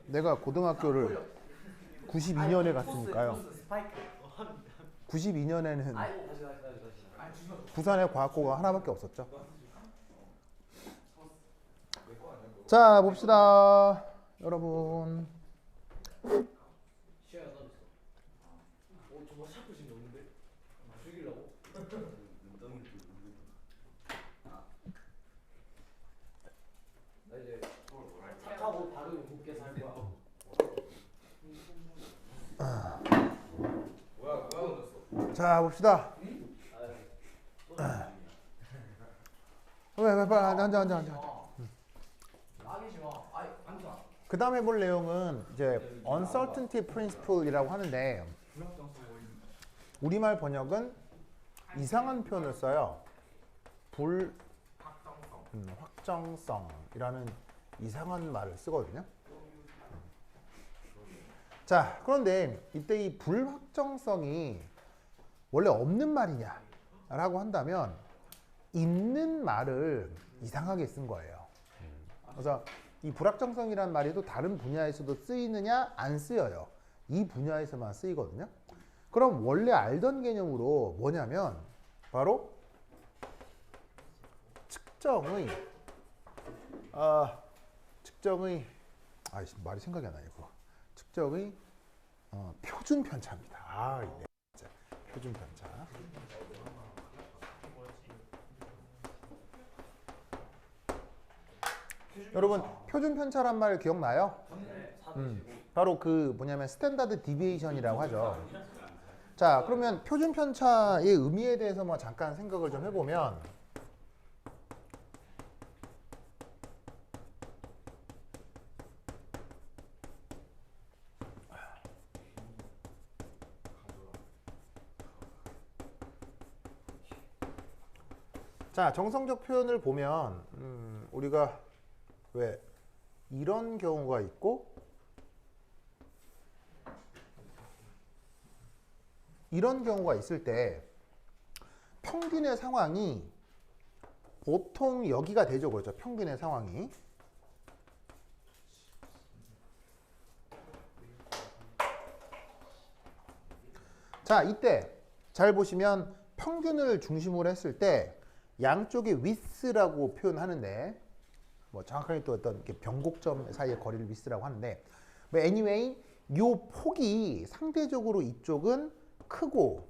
내가 고등학교를 92년에 갔으니까요. 92년에는 부산에 과학고가 하나밖에 없었죠. 자, 봅시다. 여러분. 자, 봅시다. 왜, 빨리 앉아. 그 다음에 해볼 내용은 이제 uncertainty principle이라고 하는데 우리말 번역은 이상한 표현을 써요. 불확정성이라는 이상한 말을 쓰거든요. 자, 그런데 이때 이 불확정성이 원래 없는 말이냐라고 한다면 있는 말을 이상하게 쓴 거예요. 그래서 이 불확정성이란 말이 또 다른 분야에서도 쓰이느냐? 안 쓰여요. 이 분야에서만 쓰이거든요. 그럼 원래 알던 개념으로 뭐냐면 바로 측정의 말이 생각이 안 나요. 측정의 표준 편차입니다. 네. 표준 편차. 여러분 표준 편차란 말 기억나요? 바로 그 뭐냐면 스탠다드 디비에이션이라고 하죠. 자, 그러면 표준 편차의 의미에 대해서 뭐 잠깐 생각을 좀 해보면 자, 정성적 표현을 보면 우리가 왜 이런 경우가 있고 이런 경우가 있을 때 평균의 상황이 보통 여기가 되죠. 그렇죠. 평균의 상황이. 자, 이때 잘 보시면 평균을 중심으로 했을 때 양쪽의 width라고 표현하는데 뭐 정확하게 또 어떤 변곡점 사이의 거리를 width라고 하는데 anyway 요 폭이 상대적으로 이쪽은 크고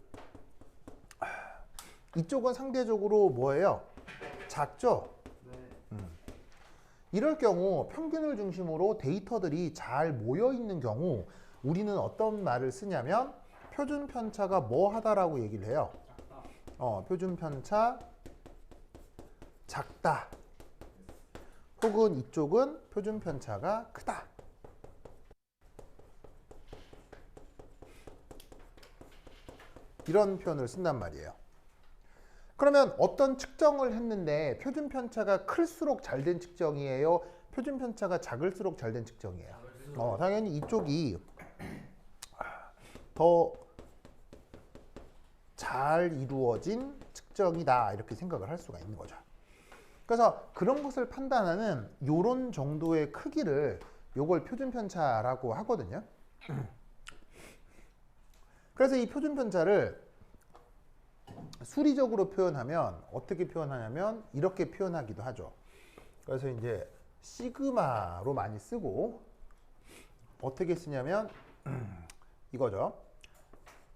이쪽은 상대적으로 뭐예요? 작죠? 이럴 경우 평균을 중심으로 데이터들이 잘 모여 있는 경우 우리는 어떤 말을 쓰냐면 표준 편차가 뭐 하다라고 얘기를 해요. 표준 편차 작다. 혹은 이쪽은 표준 편차가 크다. 이런 표현을 쓴단 말이에요. 그러면 어떤 측정을 했는데 표준 편차가 클수록 잘 된 측정이에요? 표준 편차가 작을수록 잘 된 측정이에요? 당연히 이쪽이 더 잘 이루어진 측정이다. 이렇게 생각을 할 수가 있는 거죠. 그래서 그런 것을 판단하는 요런 정도의 크기를 요걸 표준 편차라고 하거든요. 그래서 이 표준 편차를 수리적으로 표현하면 어떻게 표현하냐면 이렇게 표현하기도 하죠. 그래서 이제 시그마로 많이 쓰고 어떻게 쓰냐면 이거죠.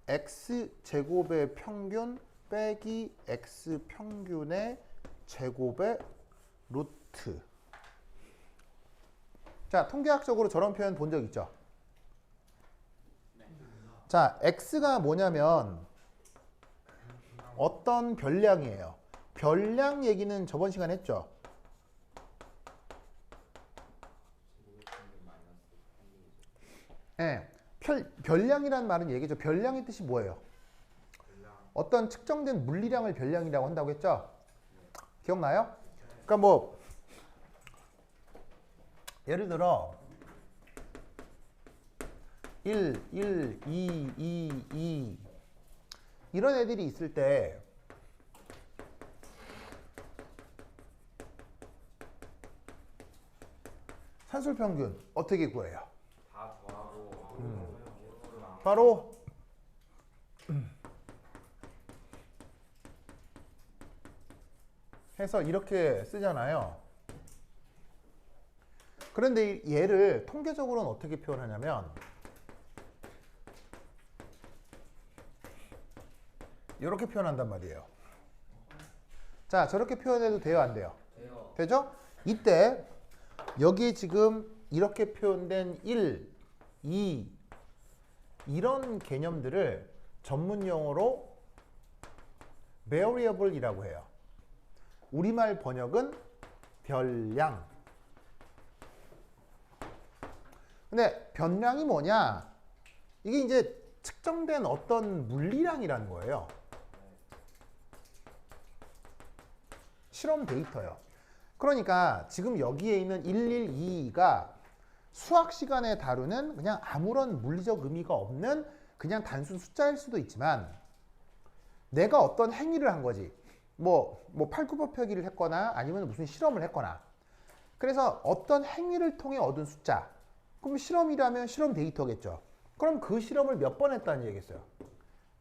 x제곱의 평균 빼기 x평균의 제곱의 루트. 자, 통계학적으로 저런 표현 본 적 있죠? 자, x가 뭐냐면 어떤 별량이에요. 별량 얘기는 저번 시간에 했죠? 네. 별량이라는 말은 얘기죠. 별량의 뜻이 뭐예요? 어떤 측정된 물리량을 별량이라고 한다고 했죠? 기억나요? 그러니까 뭐 예를 들어 1, 2 이런 애들이 있을 때 산술평균 어떻게 구해요? 다 더하고 바로 해서 이렇게 쓰잖아요. 그런데 얘를 통계적으로는 어떻게 표현하냐면 이렇게 표현한단 말이에요. 자, 저렇게 표현해도 돼요, 안 돼요? 돼요. 되죠? 이때 여기 지금 이렇게 표현된 1, 2 이런 개념들을 전문 용어로 variable이라고 해요. 우리말 번역은 별량. 근데 변량이 뭐냐? 이게 이제 측정된 어떤 물리량이라는 거예요. 실험 데이터요. 그러니까 지금 여기에 있는 112가 수학 시간에 다루는 그냥 아무런 물리적 의미가 없는 그냥 단순 숫자일 수도 있지만 내가 어떤 행위를 한 거지. 뭐 팔굽혀펴기를 했거나 아니면 무슨 실험을 했거나 그래서 어떤 행위를 통해 얻은 숫자. 그럼 실험이라면 실험 데이터겠죠. 그럼 그 실험을 몇 번 했다는 얘기겠어요.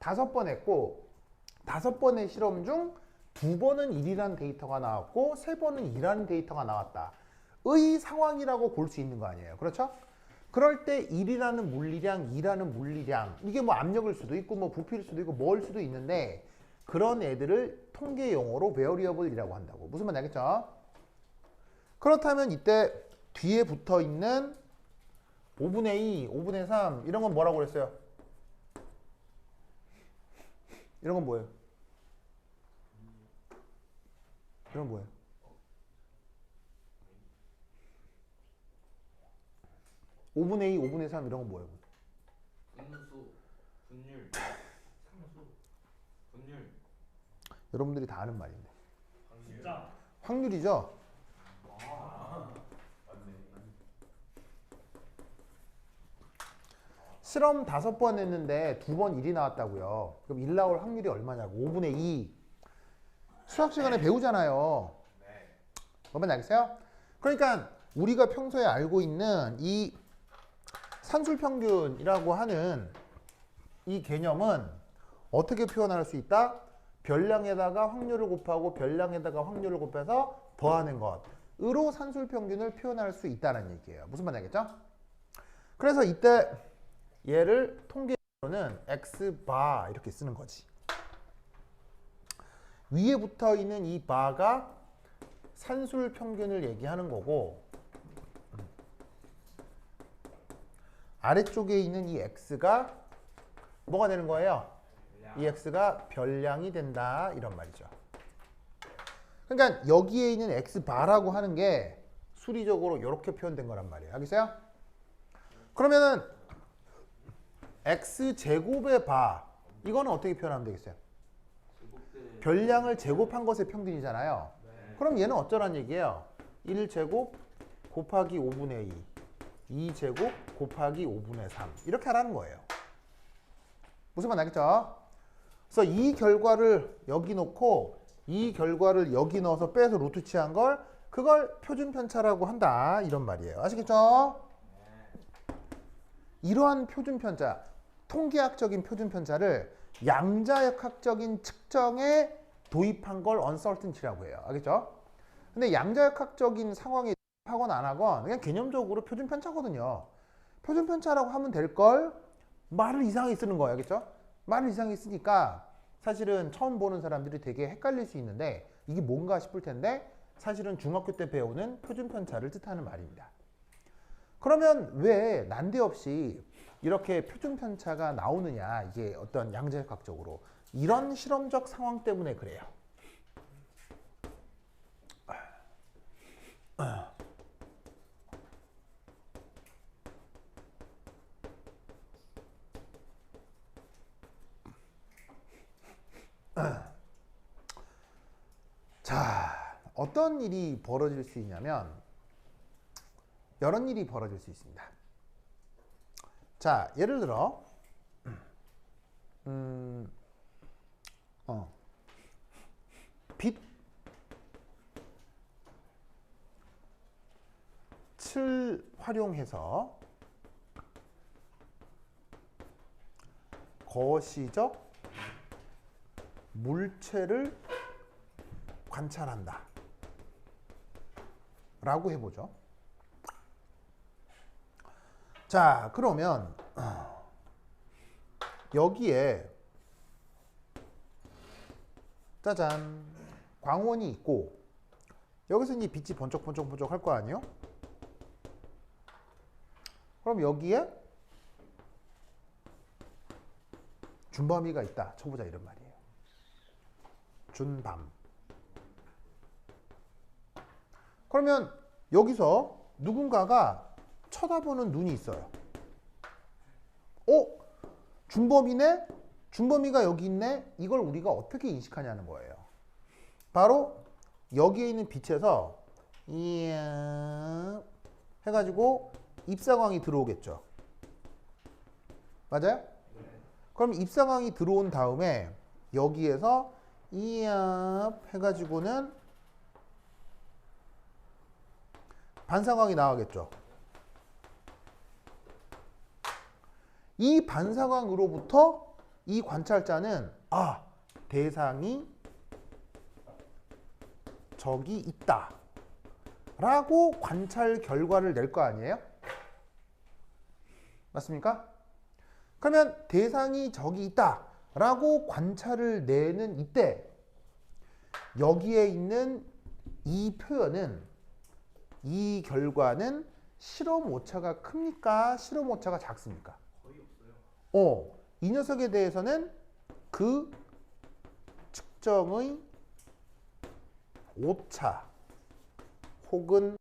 5번 했고 5번의 실험 중 2번은 1이라는 데이터가 나왔고 3번은 2라는 데이터가 나왔다. 의 상황이라고 볼 수 있는 거 아니에요. 그렇죠? 그럴 때 1이라는 물리량, 2라는 물리량 이게 뭐 압력일 수도 있고 뭐 부피일 수도 있고 뭐일 수도 있는데 그런 애들을 통계 용어로 variable이라고 한다고. 무슨 말인지 알겠죠? 그렇다면 이때 뒤에 붙어 있는 5분의 2, 5분의 3 이런 건 뭐라고 그랬어요? 이런 건 뭐예요? 이런 건 뭐예요? 오분의 2, 5분의 3 이런 건 뭐예요? 분수, 분율, 상수, 분율, 여러분들이 다 아는 말인데. 진짜? 확률이죠? 실험 5번 했는데 2번 1이 나왔다고요. 그럼 1 나올 확률이 얼마냐고. 5분의 2. 수학 시간에 배우잖아요. 뭔지 알겠어요? 그러니까 우리가 평소에 알고 있는 이 산술평균이라고 하는 이 개념은 어떻게 표현할 수 있다? 별량에다가 확률을 곱하고 별량에다가 확률을 곱해서 더하는 것으로 산술평균을 표현할 수 있다는 얘기예요. 무슨 말인지 알겠죠? 그래서 이때 얘를 통계로는 X바 이렇게 쓰는 거지. 위에 붙어 있는 이 바가 산술평균을 얘기하는 거고 아래쪽에 있는 이 X가 뭐가 되는 거예요? 이 X가 별량이 된다 이런 말이죠. 그러니까 여기에 있는 X바라고 하는 게 수리적으로 이렇게 표현된 거란 말이에요. 알겠어요? 그러면은 X제곱의 바 이거는 어떻게 표현하면 되겠어요? 별량을 제곱한 것의 평균이잖아요. 그럼 얘는 어쩌란 얘기예요? 1제곱 곱하기 5분의 2 2제곱 곱하기 5분의 3 이렇게 하라는 거예요. 무슨 말 알겠죠? 그래서 이 결과를 여기 놓고 이 결과를 여기 넣어서 빼서 루트 취한 걸 그걸 표준편차라고 한다 이런 말이에요. 아시겠죠? 이러한 표준편차 통계학적인 표준편차를 양자역학적인 측정에 도입한 걸 uncertainty라고 해요. 알겠죠? 근데 양자역학적인 상황에 하건 안 하건 그냥 개념적으로 표준편차거든요. 표준편차라고 하면 될 걸 말을 이상하게 쓰는 거예요. 알겠죠? 말을 이상하게 쓰니까 사실은 처음 보는 사람들이 되게 헷갈릴 수 있는데 이게 뭔가 싶을 텐데 사실은 중학교 때 배우는 표준편차를 뜻하는 말입니다. 그러면 왜 난데없이 이렇게 표준편차가 나오느냐 이게 어떤 양자역학적으로 이런 실험적 상황 때문에 그래요. 자, 어떤 일이 벌어질 수 있냐면 이런 일이 벌어질 수 있습니다. 자, 예를 들어 빛 빛을 활용해서 거시적 물체를 관찰한다 라고 해보죠. 자, 그러면 여기에 짜잔 광원이 있고 여기서 이제 빛이 번쩍번쩍번쩍 할 거 아니에요? 그럼 여기에 준범이가 있다 쳐보자 이런 말이에요. 준밤. 그러면 여기서 누군가가 쳐다보는 눈이 있어요. 준범이네? 준범이가 여기 있네? 이걸 우리가 어떻게 인식하냐는 거예요. 바로 여기에 있는 빛에서 이야 해가지고 입사광이 들어오겠죠. 맞아요? 그럼 입사광이 들어온 다음에 여기에서 이야 해가지고는 반사광이 나가겠죠. 이 반사광으로부터 이 관찰자는 대상이 저기 있다 라고 관찰 결과를 낼 거 아니에요? 맞습니까? 그러면 대상이 저기 있다 라고 관찰을 내는 이때 여기에 있는 이 표현은 이 결과는 실험 오차가 큽니까? 실험 오차가 작습니까? 거의 없어요. 이 녀석에 대해서는 그 측정의 오차 혹은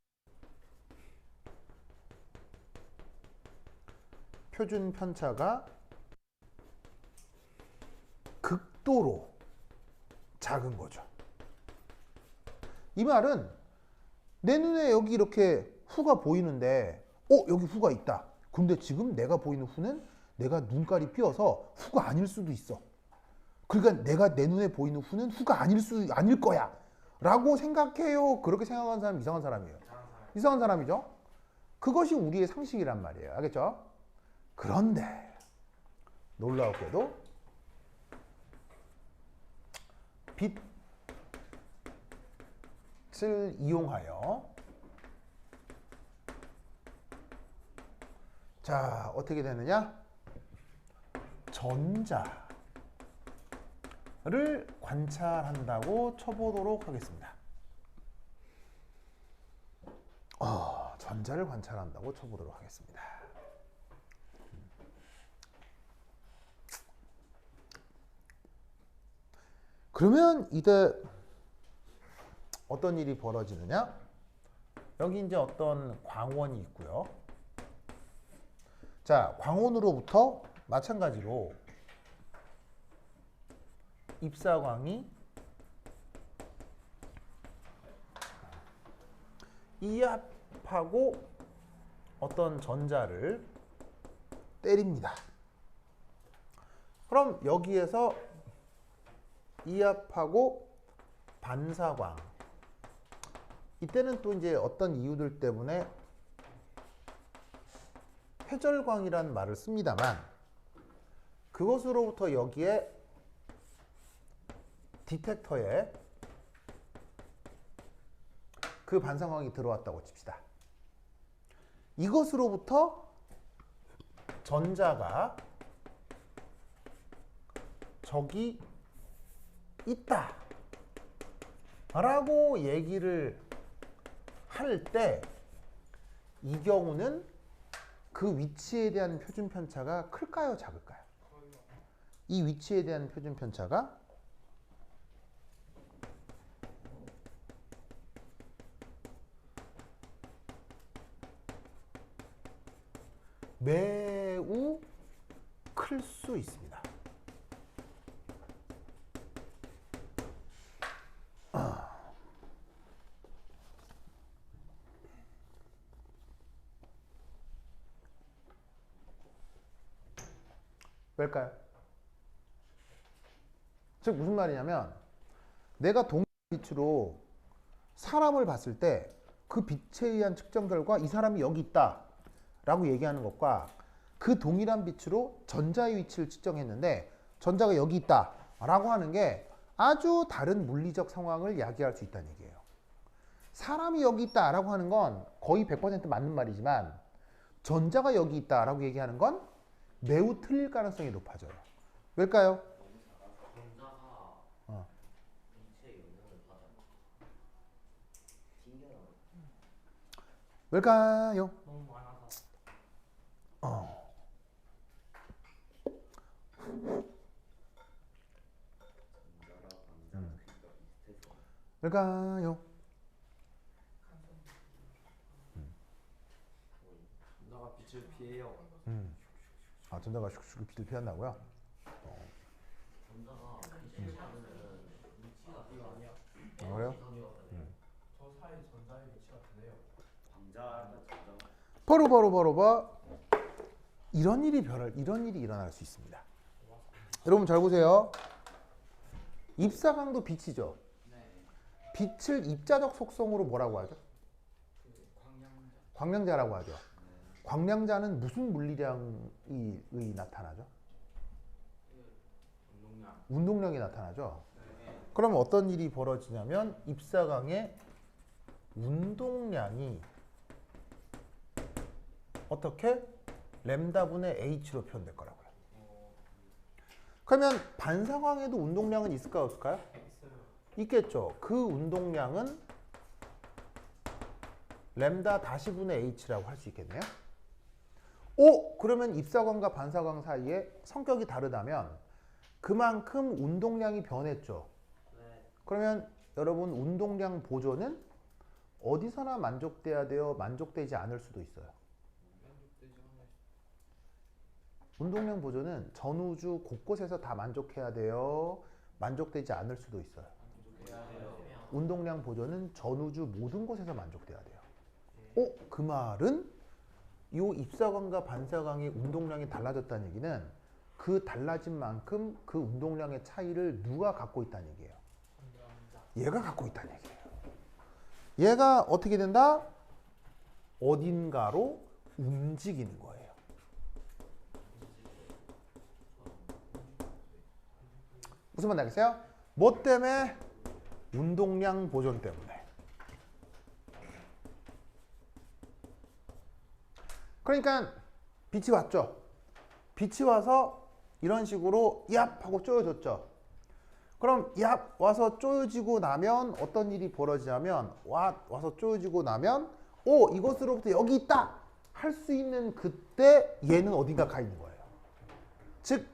표준 편차가 극도로 작은 거죠. 이 말은 내 눈에 여기 이렇게 후가 보이는데 여기 후가 있다. 근데 지금 내가 보이는 후는 내가 눈깔이 삐어서 후가 아닐 수도 있어. 그러니까 내가 내 눈에 보이는 후는 후가 아닐 거야 라고 생각해요. 그렇게 생각하는 사람 이상한 사람이에요. 이상한 사람이죠. 그것이 우리의 상식이란 말이에요. 알겠죠? 그런데 놀라웠게도 빛을 이용하여 자 어떻게 되느냐? 전자를 관찰한다고 쳐보도록 하겠습니다. 전자를 관찰한다고 쳐보도록 하겠습니다. 그러면 이때 어떤 일이 벌어지느냐? 여기 이제 어떤 광원이 있고요. 자, 광원으로부터 마찬가지로 입사광이 이압하고 어떤 전자를 때립니다. 그럼 여기에서 이압하고 반사광 이때는 또 이제 어떤 이유들 때문에 회절광이라는 말을 씁니다만 그것으로부터 여기에 디텍터에 그 반사광이 들어왔다고 칩시다. 이것으로부터 전자가 저기 있다 라고 얘기를 할 때 이 경우는 그 위치에 대한 표준 편차가 클까요? 작을까요? 이 위치에 대한 표준 편차가 매우 클 수 있습니다. 왜일까요? 즉 무슨 말이냐면 내가 동빛으로 사람을 봤을 때 그 빛에 의한 측정 결과 이 사람이 여기 있다 라고 얘기하는 것과 그 동일한 빛으로 전자의 위치를 측정했는데 전자가 여기 있다 라고 하는 게 아주 다른 물리적 상황을 야기할 수 있다는 얘기예요. 사람이 여기 있다 라고 하는 건 거의 100% 맞는 말이지만 전자가 여기 있다 라고 얘기하는 건 매우 틀릴 가능성이 높아져요. 왜일까요? 전자가 어. 빛에 영향을 받아요. 신기하다. 왜일까요? 너무 많아서. 전자랑 반자랑 크기가 비슷해서 왜일까요? 전자가 빛을 피해요. 아, 전자가 슉슉 빛을 피한다고요? 전자가 빛을 받으면 위치가 이거 아니야. 아, 그래요? 저 사이 전자의 위치가 되네요. 반자 전자 바로 이런 일이 일어날 수 있습니다. 여러분 잘 보세요. 입사광도 빛이죠. 네. 빛을 입자적 속성으로 뭐라고 하죠? 광량자. 광량자라고 하죠. 광량자는 무슨 물리량이 나타나죠? 운동량. 운동량이 나타나죠. 네. 그러면 어떤 일이 벌어지냐면 입사광의 운동량이 어떻게? 램다분의 h로 표현될 거라고요. 그러면 반사광에도 운동량은 있을까요? 없을까요? 있어요. 있겠죠. 그 운동량은 램다 다시 분의 h라고 할 수 있겠네요. 오! 그러면 입사광과 반사광 사이에 성격이 다르다면 그만큼 운동량이 변했죠. 네. 그러면 여러분 운동량 보존은 어디서나 만족돼야 돼요? 만족되지 않을 수도 있어요. 만족되지 않아요. 운동량 보존은 전우주 곳곳에서 다 만족해야 돼요? 만족되지 않을 수도 있어요. 만족해야 돼요. 운동량 보존은 전우주 모든 곳에서 만족돼야 돼요. 오, 그 말은 이 입사광과 반사광의 운동량이 달라졌다는 얘기는 그 달라진 만큼 그 운동량의 차이를 누가 갖고 있다는 얘기예요. 얘가 갖고 있다는 얘기예요. 얘가 어떻게 된다? 어딘가로 움직이는 거예요. 무슨 말인지 알겠어요? 뭐 때문에? 운동량 보존 때문에. 그러니까 빛이 왔죠. 빛이 와서 이런 식으로 얍 하고 쪼여졌죠. 그럼 얍 와서 쪼여지고 나면 어떤 일이 벌어지냐면 와서 쪼여지고 나면 오 이것으로부터 여기 있다 할 수 있는 그때 얘는 어딘가 가 있는 거예요. 즉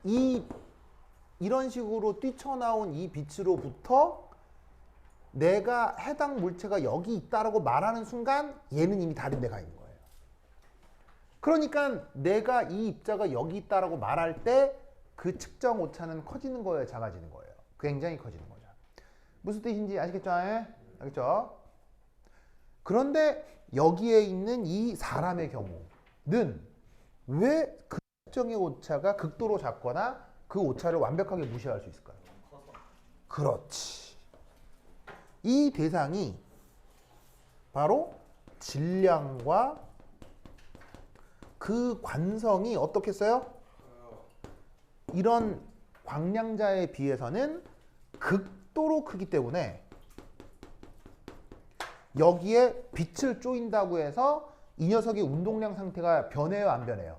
이런 식으로 뛰쳐나온 이 빛으로부터 내가 해당 물체가 여기 있다라고 말하는 순간 얘는 이미 다른 데 가 있는 거예요. 그러니까 내가 이 입자가 여기 있다라고 말할 때 그 측정 오차는 커지는 거예요, 작아지는 거예요. 굉장히 커지는 거죠. 무슨 뜻인지 아시겠죠? 알겠죠? 그런데 여기에 있는 이 사람의 경우는 왜 그 측정의 오차가 극도로 작거나 그 오차를 완벽하게 무시할 수 있을까요? 그렇지. 이 대상이 바로 질량과 그 관성이 어떻겠어요? 이런 광량자에 비해서는 극도로 크기 때문에 여기에 빛을 쪼인다고 해서 이 녀석의 운동량 상태가 변해요, 안 변해요?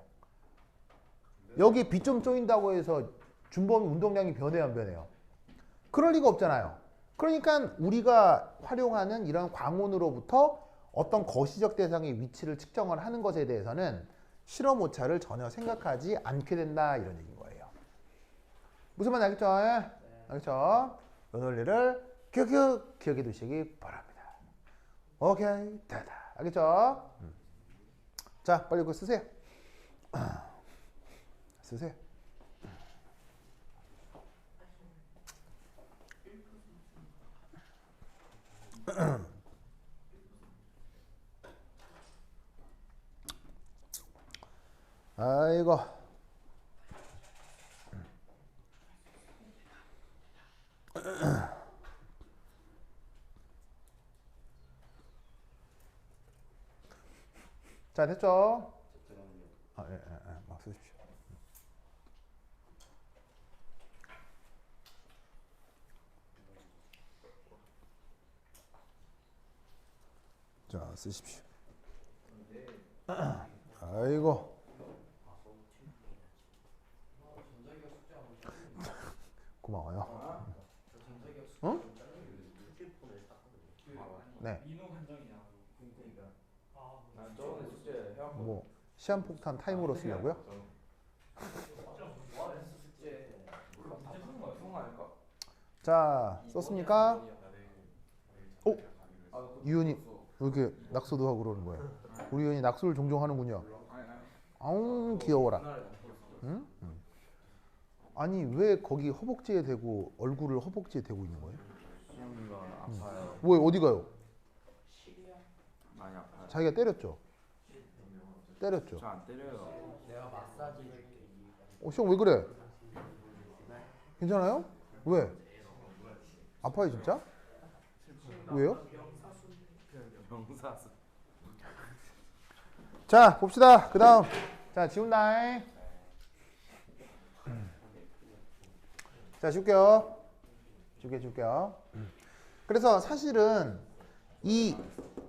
여기에 빛 좀 쪼인다고 해서 준범이 운동량이 변해요, 안 변해요? 그럴 리가 없잖아요. 그러니까 우리가 활용하는 이런 광원으로부터 어떤 거시적 대상의 위치를 측정을 하는 것에 대해서는 실험 오차를 전혀 생각하지 않게 된다 이런 얘기인 거예요. 무슨 말인지 알겠죠? 네. 알겠죠? 이 논리를 기억해 두시기 바랍니다. 오케이, 됐다. 알겠죠? 자, 빨리 그거 쓰세요. 쓰세요. 아이고. 자, 됐죠? 잠깐만요. 아, 예, 예, 예. 막 쓰십시오. 자, 쓰십시오. 아이고. 전자기업 숙제 한번 고마워요. 전자기업 숙제 응? 좀 짜증내요. 휴대폰을 샀거든요. 네. 민호 한정이냐 그러니까 난 저번에 숙제 해왔거든. 뭐 시한 폭탄 타임으로 쓰려고요? 와렌스 숙제 다 푸는 거야? 푸는 거 아닐까? 자, 썼습니까? 오, 아, 그거 유은이 없어. 왜 이렇게 낙서도 하고 그러는 거예요? 우리 유은이 낙서를 종종 하는군요. 아니, 아웅 귀여워라. 그날에 안 풀었어. 응? 아니 왜 거기 허벅지에 대고 얼굴을 허벅지에 대고 있는 거예요? 시험이가 아파요. 왜 어디 가요? 많이 아파요. 자기가 때렸죠? 때렸죠? 저 안 때려요. 내가 마사지 해줄게. 시험 왜 그래? 괜찮아요? 왜? 아파요 진짜? 왜요? 명사수. 자 봅시다. 그 다음 자 지운다. 자 줄게요. 줄게요. 그래서 사실은 이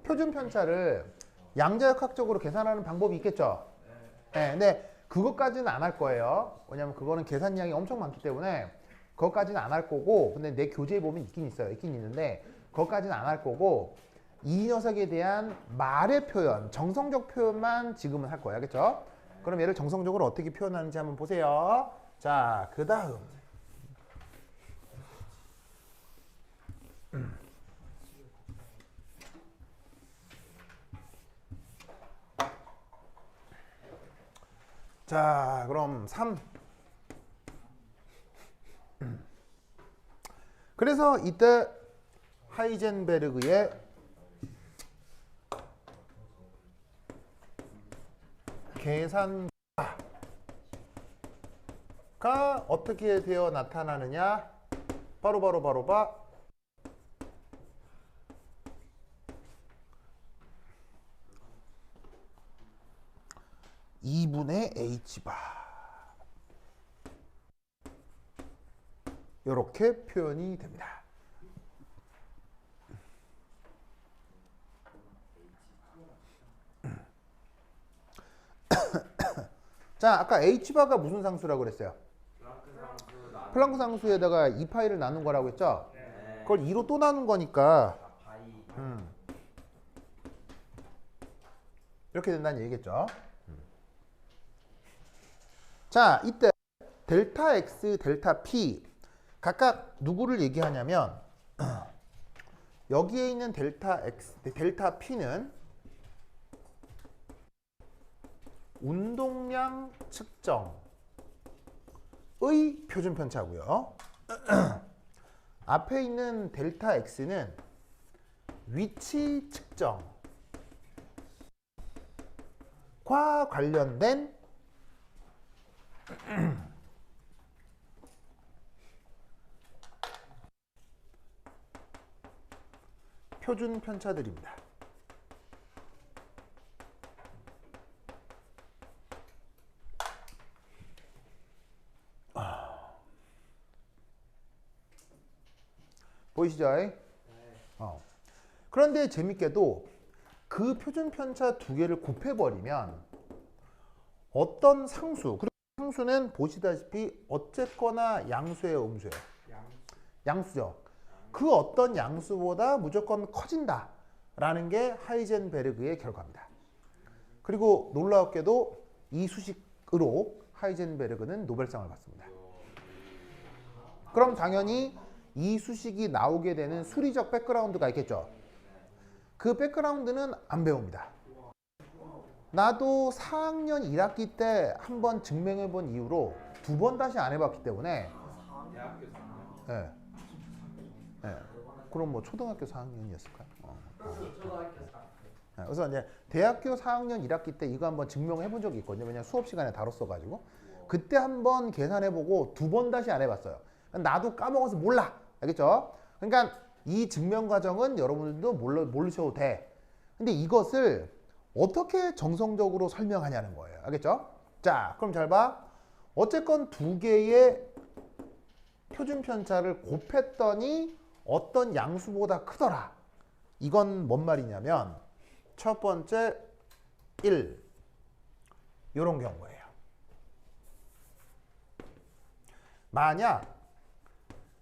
표준 편차를 양자역학적으로 계산하는 방법이 있겠죠. 네, 근데 그것까지는 안 할 거예요. 왜냐면 그거는 계산량이 엄청 많기 때문에 그것까지는 안 할 거고, 근데 내 교재에 보면 있긴 있어요. 있긴 있는데 그것까지는 안 할 거고, 이 녀석에 대한 말의 표현, 정성적 표현만 지금은 할 거예요. 알겠죠? 그럼 얘를 정성적으로 어떻게 표현하는지 한번 보세요. 자, 그 다음. 자, 그럼 3. 그래서 이때 하이젠베르그의 계산가가 어떻게 되어 나타나느냐? 바로 2분의 h바 이렇게 표현이 됩니다. 자, 아까 h바가 무슨 상수라고 그랬어요? 플랑크 상수에다가 2파이를 나눈 거라고 했죠? 그걸 2로 또 나눈 거니까 이렇게 된다는 얘기겠죠? 자, 이때 델타 x, 델타 p 각각 누구를 얘기하냐면 여기에 있는 델타 x, 델타 p는 운동량 측정의 표준 편차고요. 앞에 있는 델타 x는 위치 측정과 관련된 표준 편차들입니다. 보이시죠? 그런데 재밌게도 그 표준 편차 두 개를 곱해버리면 어떤 상수, 그리고 상수는 보시다시피 어쨌거나 양수예요, 음수예요? 양수죠. 그 어떤 양수보다 무조건 커진다라는 게 하이젠베르그의 결과입니다. 그리고 놀라웠게도 이 수식으로 하이젠베르그는 노벨상을 받습니다. 그럼 당연히 이 수식이 나오게 되는 수리적 백그라운드가 있겠죠. 그 백그라운드는 안 배웁니다. 나도 4학년 1학기 때 한 번 증명해 본 이후로 2번 다시 안 해봤기 때문에 예. 예. 그럼 뭐 초등학교 4학년이었을까요? 예. 그래서 이제 대학교 4학년 1학기 때 이거 한번 증명해 본 적이 있거든요. 왜냐면 수업 시간에 다뤘어가지고 그때 한번 계산해보고 2번 다시 안 해봤어요. 나도 까먹어서 몰라. 알겠죠? 그러니까 이 증명 과정은 여러분들도 모르셔도 돼. 근데 이것을 어떻게 정성적으로 설명하냐는 거예요. 알겠죠? 자, 그럼 잘 봐. 어쨌건 두 개의 표준 편차를 곱했더니 어떤 양수보다 크더라. 이건 뭔 말이냐면 첫 번째 1 이런 경우예요. 만약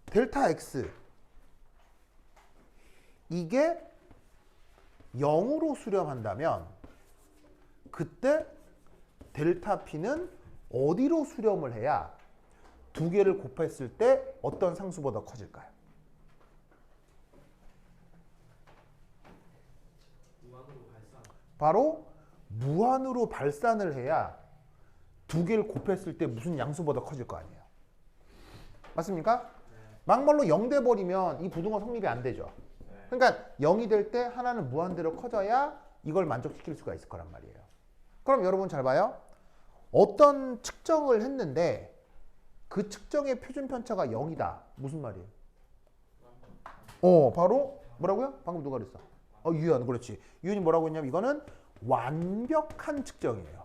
델타 x 이게 0으로 수렴한다면 그때 델타 p는 어디로 수렴을 해야 두 개를 곱했을 때 어떤 상수보다 커질까요? 바로 무한으로 발산을 해야 두 개를 곱했을 때 무슨 양수보다 커질 거 아니에요. 맞습니까? 막말로 0 돼버리면 이 부등호 성립이 안 되죠. 그러니까 0이 될 때 하나는 무한대로 커져야 이걸 만족시킬 수가 있을 거란 말이에요. 그럼 여러분 잘 봐요. 어떤 측정을 했는데 그 측정의 표준 편차가 0이다. 무슨 말이에요? 바로 뭐라고요? 방금 누가 그랬어? 유현, 그렇지. 유현이 뭐라고 했냐면 이거는 완벽한 측정이에요.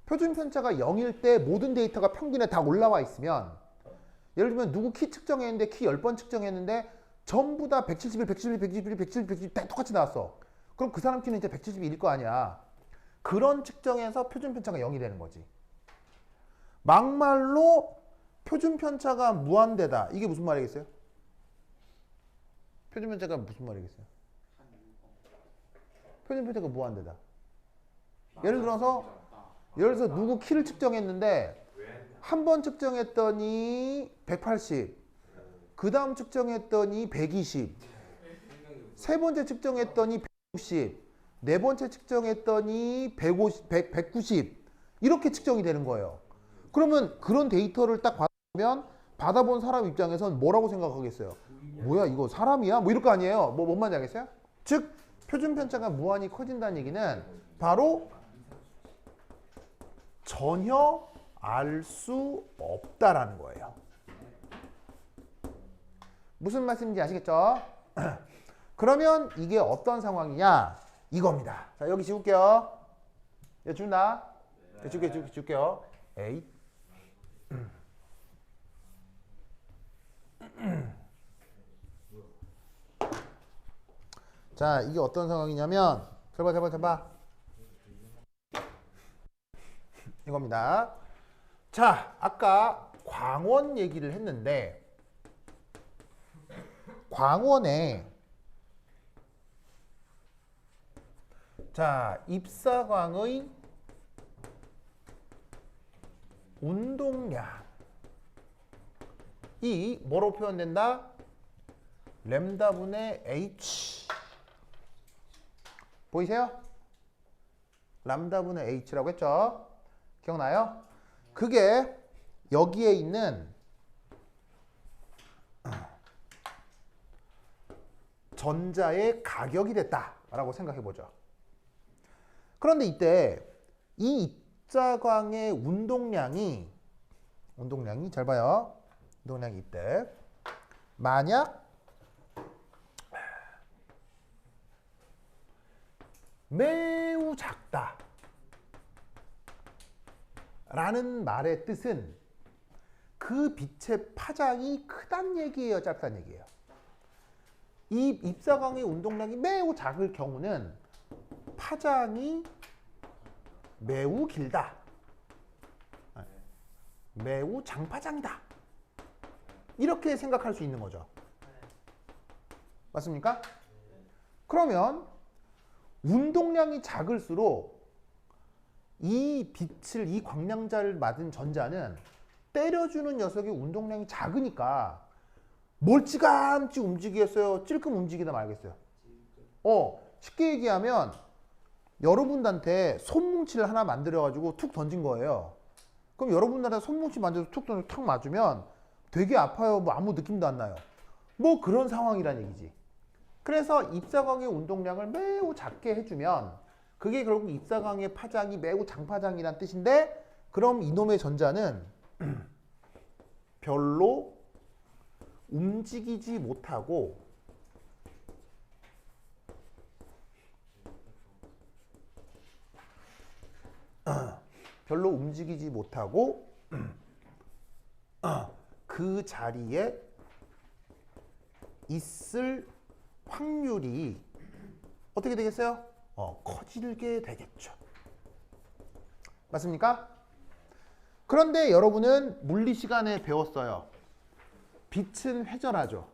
표준 편차가 0일 때 모든 데이터가 평균에 다 올라와 있으면 예를 들면 누구 키 측정했는데 키 10번 측정했는데 전부 다 171, 171, 171, 171, 171 다 똑같이 나왔어. 그럼 그 사람 키는 이제 171일 거 아니야. 그런 측정에서 표준 편차가 0이 되는 거지. 막말로 표준 편차가 무한대다. 이게 무슨 말이겠어요? 표준 편차가 무슨 말이겠어요? 표준 편차가 무한대다. 예를 들어서 누구 키를 측정했는데 한 번 측정했더니 180, 그 다음 측정했더니 120, 세 번째 측정했더니 160, 네 번째 측정했더니 150, 190 이렇게 측정이 되는 거예요. 그러면 그런 데이터를 딱 받으면 받아본 사람 입장에선 뭐라고 생각하겠어요? 뭐야 이거 사람이야? 뭐 이럴 거 아니에요. 뭔 말인지 알겠어요? 즉 표준 편차가 무한히 커진다는 얘기는 바로 전혀 알 수 없다라는 거예요. 무슨 말씀인지 아시겠죠? 그러면 이게 어떤 상황이냐? 이겁니다. 자, 여기 지울게요. 여기 지운다. 지울게요. 에이. 자, 이게 어떤 상황이냐면 잡아. 이겁니다. 자, 아까 광원 얘기를 했는데 광원에 자, 입사광의 운동량이 뭐로 표현된다? 램다분의 h 보이세요? 람다분의 h라고 했죠? 기억나요? 그게 여기에 있는 전자의 가격이 됐다라고 생각해 보죠. 그런데 이때 이 입자광의 운동량이 잘 봐요. 운동량이 이때 만약 매우 작다 라는 말의 뜻은 그 빛의 파장이 크단 얘기예요, 짧단 얘기예요? 이 입사광의 운동량이 매우 작을 경우는 파장이 매우 길다. 매우 장파장이다. 이렇게 생각할 수 있는 거죠. 맞습니까? 그러면 운동량이 작을수록 이 빛을, 이 광량자를 맞은 전자는 때려주는 녀석의 운동량이 작으니까 멀찌감치 움직이겠어요? 찔끔 움직이다 말겠어요? 쉽게 얘기하면 여러분한테 손뭉치를 하나 만들어가지고 툭 던진 거예요. 그럼 여러분한테 손뭉치 만져서 툭 던져 탁 맞으면 되게 아파요? 뭐 아무 느낌도 안 나요? 뭐 그런 상황이란 얘기지. 그래서 입사광의 운동량을 매우 작게 해주면 그게 결국 입사광의 파장이 매우 장파장이란 뜻인데, 그럼 이놈의 전자는 별로 움직이지 못하고 별로 움직이지 못하고 그 자리에 있을 확률이 어떻게 되겠어요? 커지게 되겠죠. 맞습니까? 그런데 여러분은 물리 시간에 배웠어요. 빛은 회절하죠.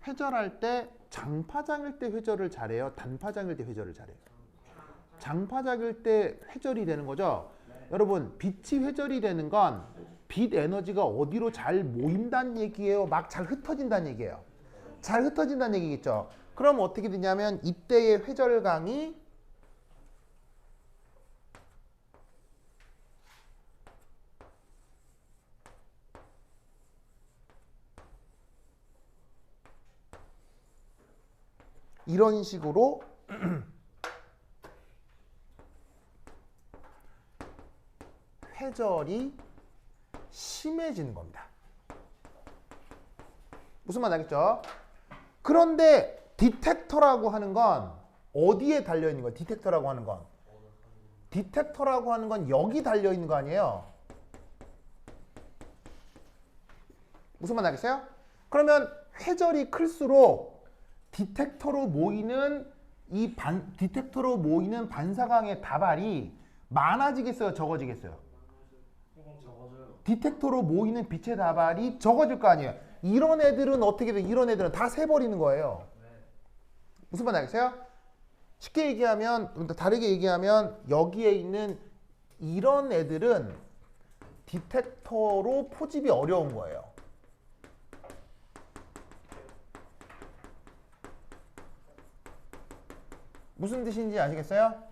회절할 때 장파장일 때 회절을 잘해요? 단파장일 때 회절을 잘해요? 장파장일 때 회절이 되는 거죠. 여러분 빛이 회절이 되는 건 빛 에너지가 어디로 잘 모인다는 얘기예요? 막 잘 흩어진다는 얘기예요? 잘 흩어진다는 얘기겠죠. 그럼 어떻게 되냐면 이때의 회절강이 이런 식으로 회절이 심해지는 겁니다. 무슨 말 알겠죠? 그런데 디텍터라고 하는 건 어디에 달려 있는 거예요? 디텍터라고 하는 건 여기 달려 있는 거 아니에요? 무슨 말 알겠어요? 그러면 회절이 클수록 디텍터로 모이는 반사광의 다발이 많아지겠어요? 적어지겠어요? 적어져요. 디텍터로 모이는 빛의 다발이 적어질 거 아니에요? 이런 애들은 어떻게 돼? 이런 애들은 다 새버리는 거예요. 무슨 말 알겠어요? 쉽게 얘기하면, 다르게 얘기하면 여기에 있는 이런 애들은 디텍터로 포집이 어려운 거예요. 무슨 뜻인지 아시겠어요?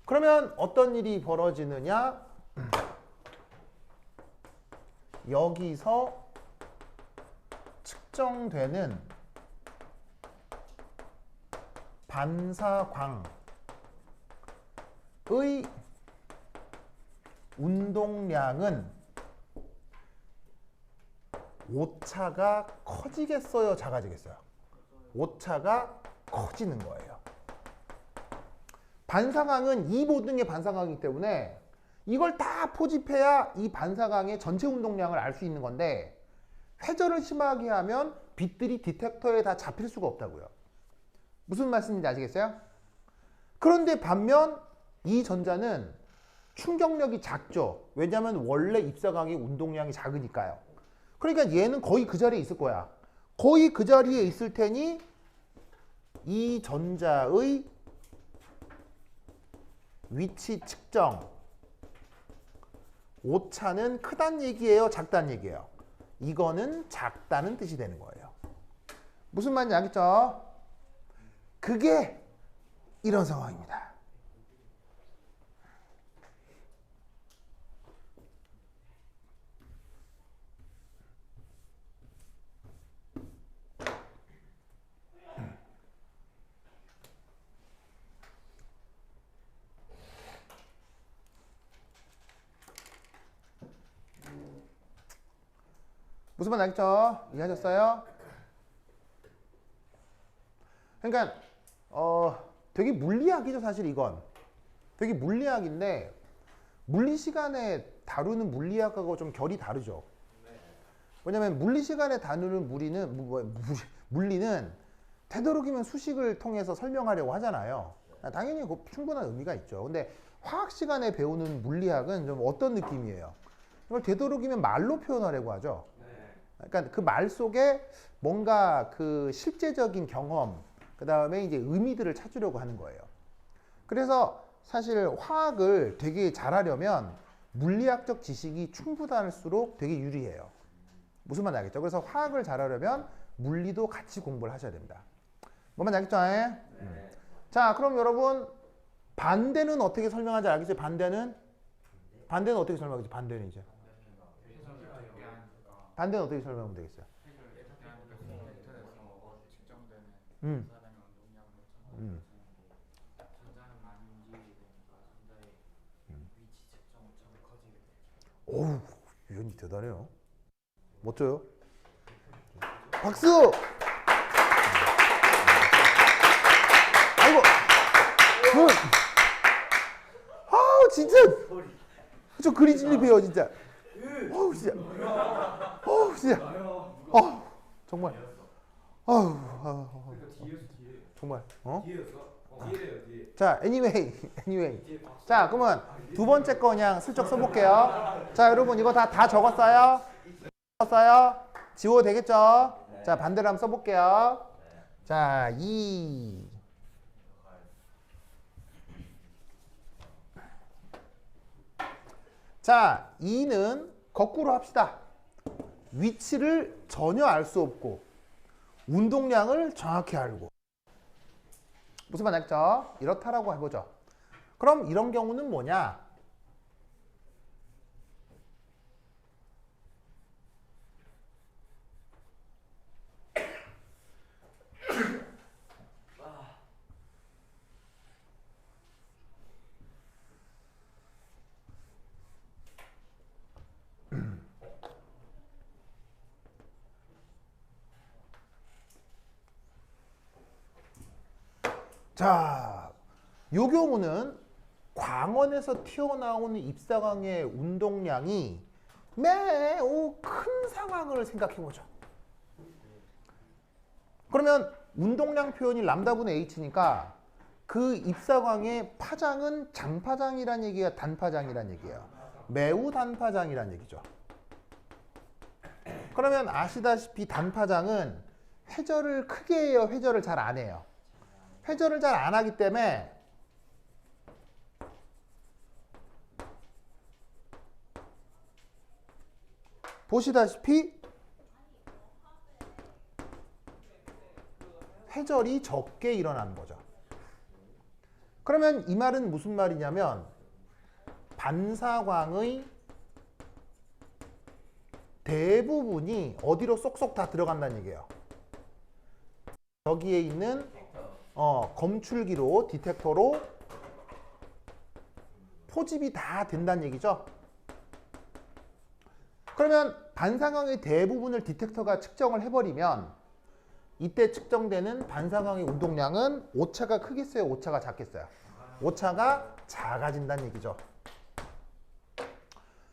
그러면 어떤 일이 벌어지느냐? 여기서 측정되는 반사광의 운동량은 오차가 커지겠어요? 작아지겠어요? 오차가 커지는 거예요. 반사광은 이 모든 게 반사광이기 때문에 이걸 다 포집해야 이 반사광의 전체 운동량을 알 수 있는 건데 회절을 심하게 하면 빛들이 디텍터에 다 잡힐 수가 없다고요. 무슨 말씀인지 아시겠어요? 그런데 반면 이 전자는 충격력이 작죠. 왜냐하면 원래 입사광의 운동량이 작으니까요. 그러니까 얘는 거의 그 자리에 있을 거야. 거의 그 자리에 있을 테니 이 전자의 위치 측정 오차는 크다는 얘기예요? 작다는 얘기예요? 이거는 작다는 뜻이 되는 거예요. 무슨 말인지 알겠죠? 그게 이런 상황입니다. 무슨 말 알겠죠? 이해하셨어요? 그러니까 되게 물리학이죠, 사실 이건. 되게 물리학인데 물리 시간에 다루는 물리학하고 좀 결이 다르죠. 왜냐면 물리 시간에 다루는 물리는 되도록이면 수식을 통해서 설명하려고 하잖아요. 당연히 그 충분한 의미가 있죠. 근데 화학 시간에 배우는 물리학은 좀 어떤 느낌이에요? 이걸 되도록이면 말로 표현하려고 하죠. 그러니까 그 말 속에 뭔가 그 실제적인 경험, 그 다음에 이제 의미들을 찾으려고 하는 거예요. 그래서 사실 화학을 되게 잘하려면 물리학적 지식이 충분할수록 되게 유리해요. 무슨 말인지 알겠죠? 그래서 화학을 잘하려면 물리도 같이 공부를 하셔야 됩니다. 뭔 말인지 알겠죠? 네. 자, 그럼 여러분 반대는 어떻게 설명하는지 알겠어요? 반대는 어떻게 설명하겠어요? 반대는 이제 반대는 어떻게 설명하면 되겠어요? 전자는 많이 움직이게 되니까 전자의 위치 측정 오차가 커지게 되죠. 오우, 배현이 대단해요. 멋져요. 박수! 아이고, 아우 진짜, 저 그리즐리 배워 진짜. 어우 진짜, 어우 진짜, 정말, 정말, 자, anyway. 자, 그러면 두 번째 거 그냥 슬쩍 써볼게요. 자, 여러분 이거 다 적었어요? 지워도 되겠죠? 자, 반대로 한번 써볼게요. 자, 2. 자, 2는 거꾸로 합시다. 위치를 전혀 알 수 없고 운동량을 정확히 알고. 무슨 말 알겠죠? 이렇다라고 해보죠. 그럼 이런 경우는 뭐냐? 자, 요 경우는 광원에서 튀어나오는 입사광의 운동량이 매우 큰 상황을 생각해보죠. 그러면 운동량 표현이 람다분의 h니까 그 입사광의 파장은 장파장이란 얘기야, 단파장이란 얘기예요. 매우 단파장이란 얘기죠. 그러면 아시다시피 단파장은 회절을 크게 해요, 회절을 잘 안 해요? 회절을 잘 안 하기 때문에 보시다시피 회절이 적게 일어나는 거죠. 그러면 이 말은 무슨 말이냐면 반사광의 대부분이 어디로 쏙쏙 다 들어간다는 얘기예요. 여기에 있는 검출기로, 디텍터로 포집이 다 된다는 얘기죠. 그러면 반사광의 대부분을 디텍터가 측정을 해버리면 이때 측정되는 반사광의 운동량은 오차가 크겠어요, 오차가 작겠어요? 오차가 작아진다는 얘기죠.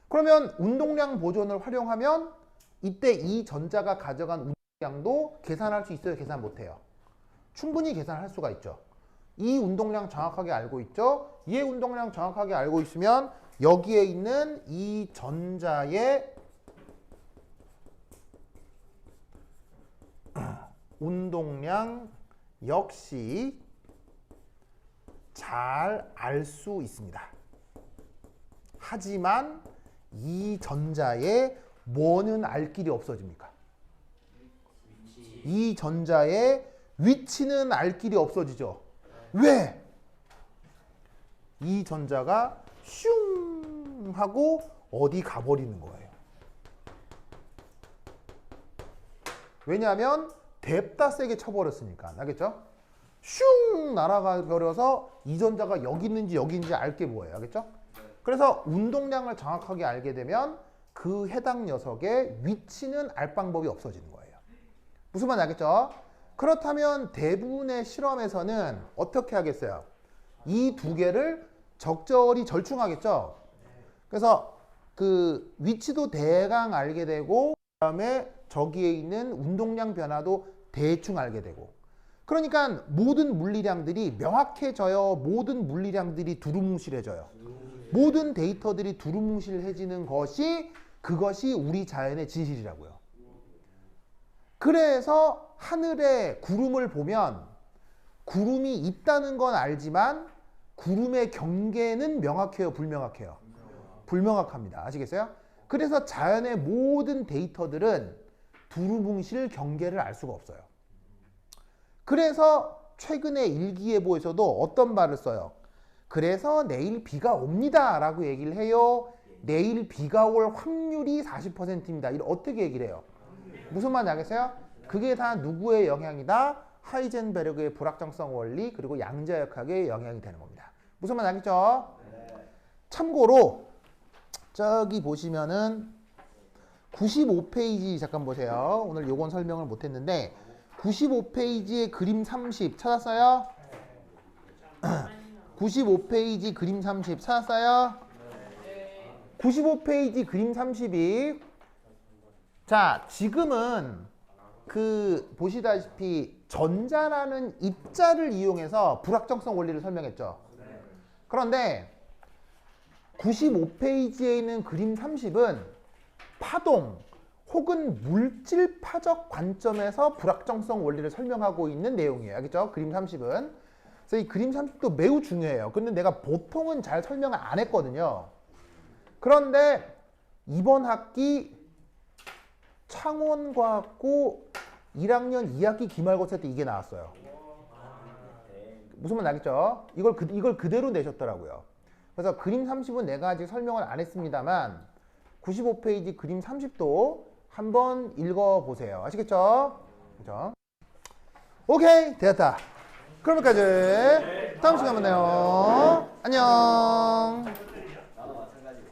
그러면 운동량 보존을 활용하면 이때 이 전자가 가져간 운동량도 계산할 수 있어요, 계산 못해요? 충분히 계산할 수가 있죠. 이 운동량 정확하게 알고 있죠. 얘 운동량 정확하게 알고 있으면 여기에 있는 이 전자의 운동량 역시 잘 알 수 있습니다. 하지만 이 전자에 뭐는 알 길이 없어집니까? 이 전자의 위치는 알 길이 없어지죠. 왜? 이 전자가 슝 하고 어디 가버리는 거예요. 왜냐하면 뎁다 세게 쳐버렸으니까. 알겠죠? 슝 날아가 버려서 이 전자가 여기 있는지 여기 있는지 알게 뭐예요. 알겠죠? 그래서 운동량을 정확하게 알게 되면 그 해당 녀석의 위치는 알 방법이 없어지는 거예요. 무슨 말인지 알겠죠? 그렇다면 대부분의 실험에서는 어떻게 하겠어요? 이 두 개를 적절히 절충하겠죠? 그래서 그 위치도 대강 알게 되고 그다음에 저기에 있는 운동량 변화도 대충 알게 되고 그러니까 모든 물리량들이 명확해져요. 모든 물리량들이 두루뭉실해져요. 모든 데이터들이 두루뭉실해지는 그것이 우리 자연의 진실이라고요. 그래서 하늘에 구름을 보면 구름이 있다는 건 알지만 구름의 경계는 명확해요, 불명확해요? 불명확합니다. 아시겠어요? 그래서 자연의 모든 데이터들은 두루뭉실 경계를 알 수가 없어요. 그래서 최근에 일기예보에서도 어떤 말을 써요? 그래서 내일 비가 옵니다 라고 얘기를 해요. 내일 비가 올 확률이 40%입니다. 이걸 어떻게 얘기를 해요? 무슨 말인지 알겠어요? 그게 다 누구의 영향이다? 하이젠베르그의 불확정성 원리 그리고 양자역학의 영향이 되는 겁니다. 무슨 말인지 알겠죠? 참고로 저기 보시면은 95페이지 잠깐 보세요. 오늘 요건 설명을 못했는데 95페이지에 그림 30 찾았어요? 95페이지 그림 30 찾았어요? 95페이지 그림 32. 자, 지금은 그 보시다시피 전자라는 입자를 이용해서 불확정성 원리를 설명했죠. 그런데 95페이지에 있는 그림 30은 파동 혹은 물질파적 관점에서 불확정성 원리를 설명하고 있는 내용이에요. 알겠죠? 그림 30은. 그래서 이 그림 30도 매우 중요해요. 근데 내가 보통은 잘 설명을 안 했거든요. 그런데 이번 학기 창원과학고 1학년 2학기 기말고사 때 이게 나왔어요. 무슨 말 알겠죠? 이걸 그대로 내셨더라고요. 그래서 그림 30은 내가 아직 설명을 안 했습니다만 95페이지 그림 30도 한번 읽어보세요. 아시겠죠? 그죠? 오케이, 되었다. 그럼 여기까지. 다음 시간에 만나요. 안녕. 나도 마찬가지고.